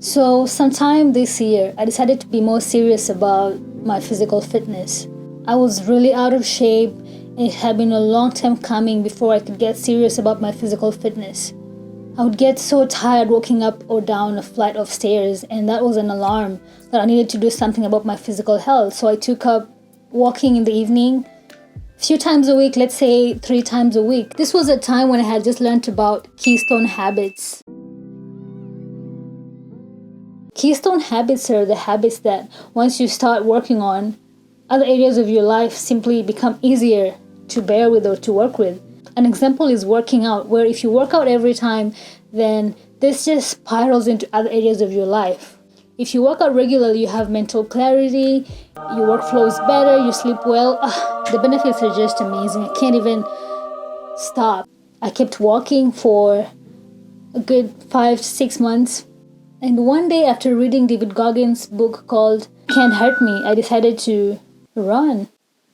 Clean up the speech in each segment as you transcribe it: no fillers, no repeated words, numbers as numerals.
So sometime this year, I decided to be more serious about my physical fitness. I was really out of shape, and it had been a long time coming before I could get serious about my physical fitness. I would get so tired walking up or down a flight of stairs, and that was an alarm that I needed to do something about my physical health. So I took up walking in the evening a few times a week, let's say 3 times a week. This was a time when I had just learned about Keystone Habits. Keystone Habits are the habits that once you start working on, other areas of your life simply become easier to bear with or to work with. An example is working out, where if you work out every time, then this just spirals into other areas of your life. If you work out regularly, you have mental clarity, your work flows better, you sleep well. The benefits are just amazing. I can't even stop. I kept walking for a good 5 to 6 months. And one day, after reading David Goggin's book called Can't Hurt Me, I decided to run.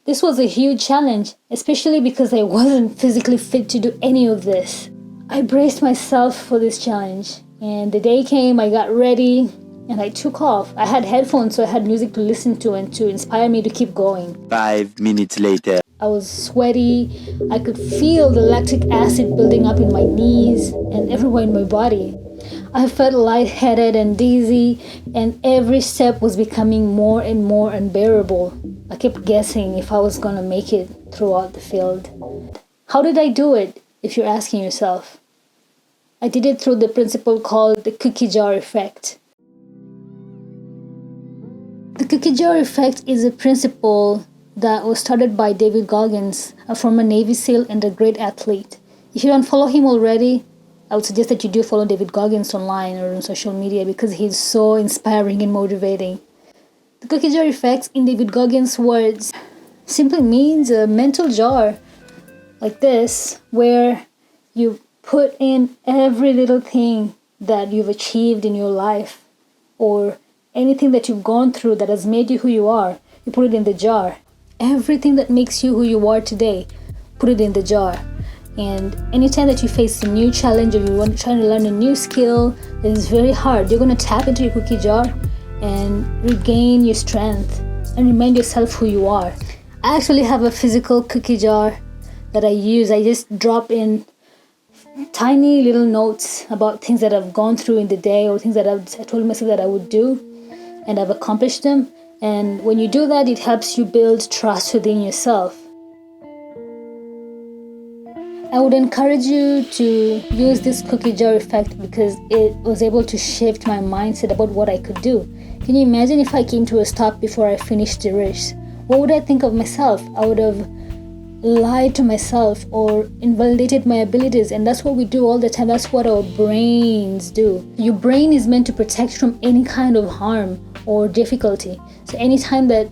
This was a huge challenge, especially because I wasn't physically fit to do any of this. I braced myself for this challenge, and the day came, I got ready, and I took off. I had headphones, so I had music to listen to and to inspire me to keep going. 5 minutes later. I was sweaty. I could feel the lactic acid building up in my knees and everywhere in my body. I felt lightheaded and dizzy, and every step was becoming more and more unbearable. I kept guessing if I was going to make it throughout the field. How did I do it, if you're asking yourself? I did it through the principle called the cookie jar effect. The cookie jar effect is a principle that was started by David Goggin, a former Navy SEAL and a great athlete. If you don't follow him already, I would suggest that you do follow David Goggin online or on social media because he's so inspiring and motivating. The cookie jar effect, in David Goggin's words, simply means a mental jar like this, where you put in every little thing that you've achieved in your life or anything that you've gone through that has made you who you are. You put it in the jar. Everything that makes you who you are today, put it in the jar. And anytime that you face a new challenge or you're trying to learn a new skill that is very hard, you're going to tap into your cookie jar and regain your strength and remind yourself who you are. I actually have a physical cookie jar that I use. I just drop in tiny little notes about things that I've gone through in the day or things that I told myself that I would do, and I've accomplished them. And when you do that, it helps you build trust within yourself. I would encourage you to use this cookie jar effect because it was able to shift my mindset about what I could do. Can you imagine if I came to a stop before I finished the race? What would I think of myself? I would have lied to myself or invalidated my abilities, and that's what we do all the time. That's what our brains do. Your brain is meant to protect from any kind of harm or difficulty. So anytime that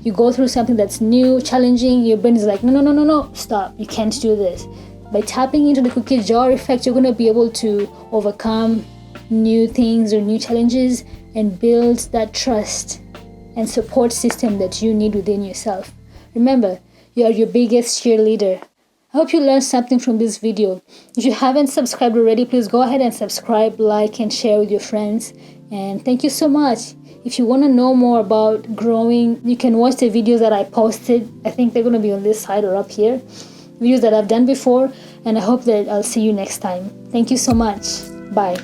you go through something that's new, challenging, your brain is like, no, stop, you can't do this. By tapping into the cookie jar effect, you're going to be able to overcome new things or new challenges and build that trust and support system that you need within yourself. Remember, you are your biggest cheerleader. I hope you learned something from this video. If you haven't subscribed already, please go ahead and subscribe, like, and share with your friends. And thank you so much. If you want to know more about growing, you can watch the videos that I posted. I think they're going to be on this side or up here. Videos that I've done before. And I hope that I'll see you next time. Thank you so much. Bye.